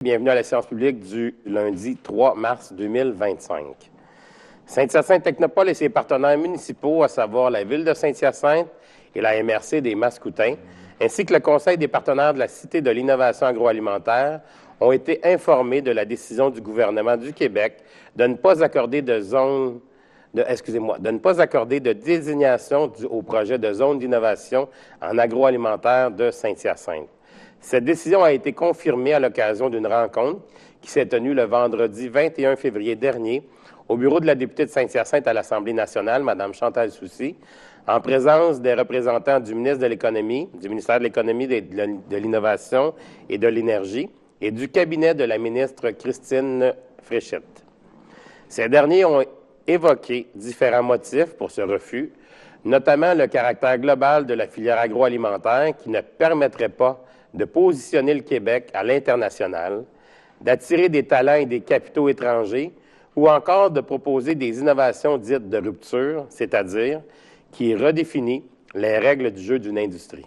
Bienvenue à la séance publique du lundi 3 mars 2025. Saint-Hyacinthe Technopole et ses partenaires municipaux, à savoir la Ville de Saint-Hyacinthe et la MRC des Mascoutins, ainsi que le Conseil des partenaires de la Cité de l'innovation agroalimentaire, ont été informés de la décision du gouvernement du Québec de ne pas accorder de désignation au projet de zone d'innovation en agroalimentaire de Saint-Hyacinthe. Cette décision a été confirmée à l'occasion d'une rencontre qui s'est tenue le vendredi 21 février dernier au bureau de la députée de Saint-Hyacinthe à l'Assemblée nationale, Mme Chantal Soucy, en présence des représentants du ministre de l'Économie, du ministère de l'Économie, de l'Innovation et de l'Énergie et du cabinet de la ministre Christine Fréchette. Ces derniers ont évoqué différents motifs pour ce refus, notamment le caractère global de la filière agroalimentaire qui ne permettrait pas de positionner le Québec à l'international, d'attirer des talents et des capitaux étrangers ou encore de proposer des innovations dites de rupture, c'est-à-dire qui redéfinit les règles du jeu d'une industrie.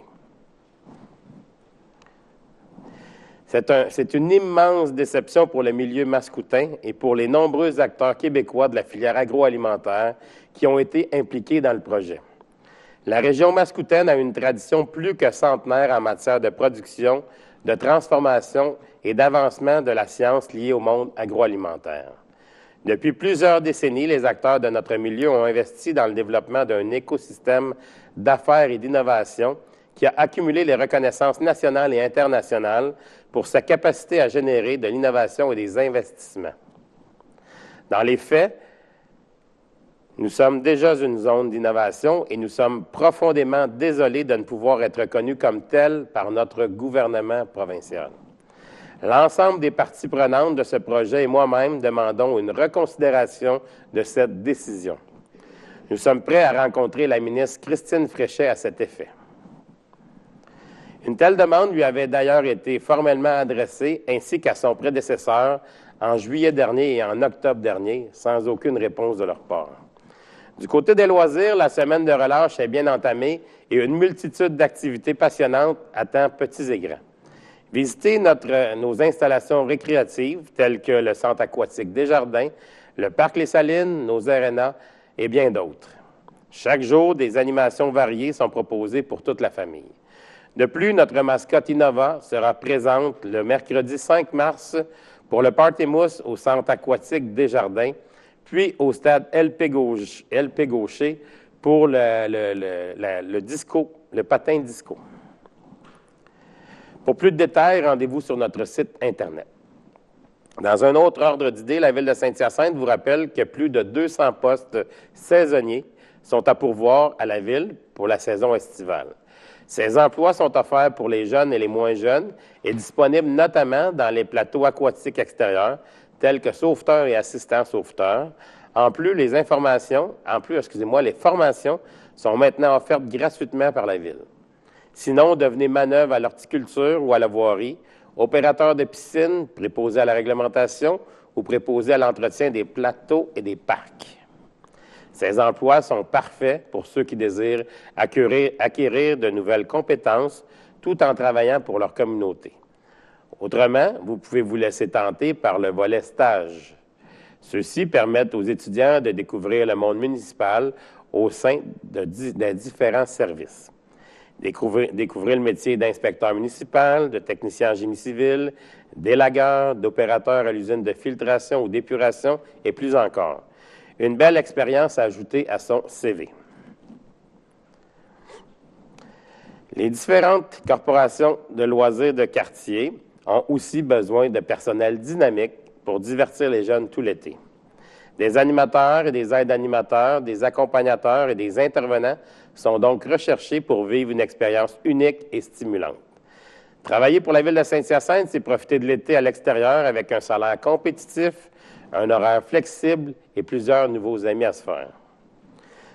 C'est une immense déception pour le milieu mascoutin et pour les nombreux acteurs québécois de la filière agroalimentaire qui ont été impliqués dans le projet. La région mascoutaine a une tradition plus que centenaire en matière de production, de transformation et d'avancement de la science liée au monde agroalimentaire. Depuis plusieurs décennies, les acteurs de notre milieu ont investi dans le développement d'un écosystème d'affaires et d'innovation qui a accumulé les reconnaissances nationales et internationales pour sa capacité à générer de l'innovation et des investissements. Dans les faits, nous sommes déjà une zone d'innovation et nous sommes profondément désolés de ne pouvoir être reconnus comme tels par notre gouvernement provincial. L'ensemble des parties prenantes de ce projet et moi-même demandons une reconsidération de cette décision. Nous sommes prêts à rencontrer la ministre Christine Fréchette à cet effet. Une telle demande lui avait d'ailleurs été formellement adressée ainsi qu'à son prédécesseur en juillet dernier et en octobre dernier, sans aucune réponse de leur part. Du côté des loisirs, la semaine de relâche est bien entamée et une multitude d'activités passionnantes attend petits et grands. Visitez nos installations récréatives telles que le centre aquatique Desjardins, le parc Les Salines, nos arénas et bien d'autres. Chaque jour, des animations variées sont proposées pour toute la famille. De plus, notre mascotte Innova sera présente le mercredi 5 mars pour le Party Mousse au centre aquatique Desjardins, puis au stade LP Gaucher pour le disco, le patin disco. Pour plus de détails, rendez-vous sur notre site Internet. Dans un autre ordre d'idée, la Ville de Saint-Hyacinthe vous rappelle que plus de 200 postes saisonniers sont à pourvoir à la Ville pour la saison estivale. Ces emplois sont offerts pour les jeunes et les moins jeunes et disponibles notamment dans les plateaux aquatiques extérieurs, tels que sauveteurs et assistants sauveteurs. En plus, les formations sont maintenant offertes gratuitement par la Ville. Sinon, devenez manœuvre à l'horticulture ou à la voirie, opérateur de piscine, préposé à la réglementation ou préposé à l'entretien des plateaux et des parcs. Ces emplois sont parfaits pour ceux qui désirent acquérir de nouvelles compétences tout en travaillant pour leur communauté. Autrement, vous pouvez vous laisser tenter par le volet stage. Ceux-ci permettent aux étudiants de découvrir le monde municipal au sein des différents services. Découvrir le métier d'inspecteur municipal, de technicien en génie civil, d'élagueur, d'opérateur à l'usine de filtration ou d'épuration et plus encore. Une belle expérience à ajouter à son CV. Les différentes corporations de loisirs de quartier ont aussi besoin de personnel dynamique pour divertir les jeunes tout l'été. Des animateurs et des aides-animateurs, des accompagnateurs et des intervenants sont donc recherchés pour vivre une expérience unique et stimulante. Travailler pour la Ville de Saint-Hyacinthe, c'est profiter de l'été à l'extérieur avec un salaire compétitif, un horaire flexible et plusieurs nouveaux amis à se faire.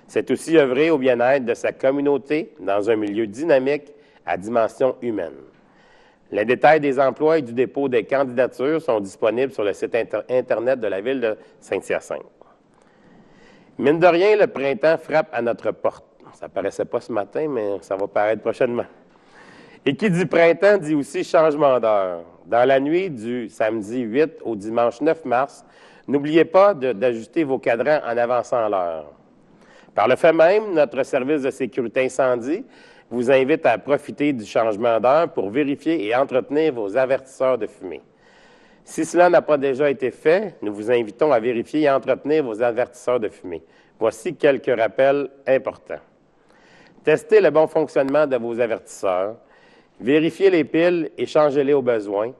C'est aussi œuvrer au bien-être de sa communauté dans un milieu dynamique à dimension humaine. Les détails des emplois et du dépôt des candidatures sont disponibles sur le site Internet de la Ville de Saint-Hyacinthe. Mine de rien, le printemps frappe à notre porte. Ça ne paraissait pas ce matin, mais ça va paraître prochainement. Et qui dit printemps dit aussi changement d'heure. Dans la nuit du samedi 8 au dimanche 9 mars, n'oubliez pas d'ajuster vos cadrans en avançant l'heure. Par le fait même, notre service de sécurité incendie vous invite à profiter du changement d'heure pour vérifier et entretenir vos avertisseurs de fumée. Si cela n'a pas déjà été fait, nous vous invitons à vérifier et entretenir vos avertisseurs de fumée. Voici quelques rappels importants. Testez le bon fonctionnement de vos avertisseurs. Vérifiez les piles et changez-les au besoin.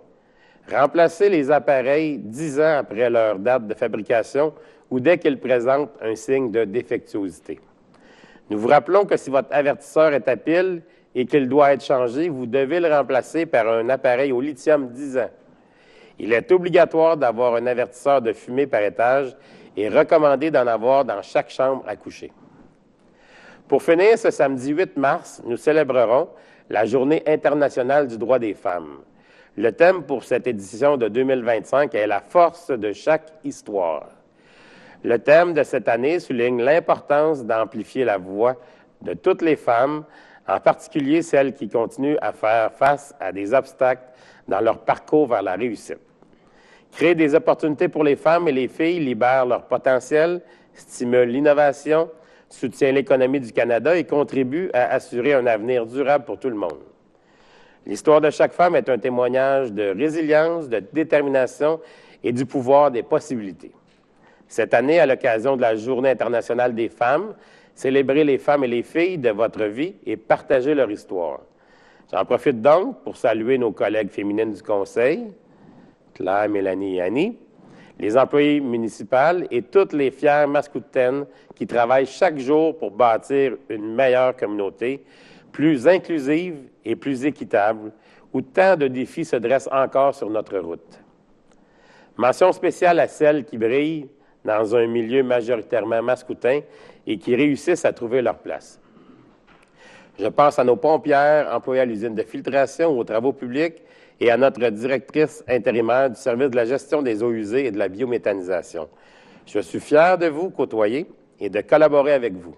Remplacez les appareils 10 ans après leur date de fabrication ou dès qu'ils présentent un signe de défectuosité. Nous vous rappelons que si votre avertisseur est à pile et qu'il doit être changé, vous devez le remplacer par un appareil au lithium 10 ans. Il est obligatoire d'avoir un avertisseur de fumée par étage et recommandé d'en avoir dans chaque chambre à coucher. Pour finir, ce samedi 8 mars, nous célébrerons la Journée internationale du droit des femmes. Le thème pour cette édition de 2025 est « La force de chaque histoire ». Le thème de cette année souligne l'importance d'amplifier la voix de toutes les femmes, en particulier celles qui continuent à faire face à des obstacles dans leur parcours vers la réussite. Créer des opportunités pour les femmes et les filles libère leur potentiel, stimule l'innovation, soutient l'économie du Canada et contribue à assurer un avenir durable pour tout le monde. L'histoire de chaque femme est un témoignage de résilience, de détermination et du pouvoir des possibilités. Cette année, à l'occasion de la Journée internationale des femmes, célébrez les femmes et les filles de votre vie et partagez leur histoire. J'en profite donc pour saluer nos collègues féminines du Conseil, Claire, Mélanie et Annie, les employés municipaux et toutes les fières Mascoutaines qui travaillent chaque jour pour bâtir une meilleure communauté, plus inclusive et plus équitable, où tant de défis se dressent encore sur notre route. Mention spéciale à celles qui brillent dans un milieu majoritairement mascoutin et qui réussissent à trouver leur place. Je pense à nos pompières employées à l'usine de filtration ou aux travaux publics et à notre directrice intérimaire du service de la gestion des eaux usées et de la biométhanisation. Je suis fier de vous côtoyer et de collaborer avec vous.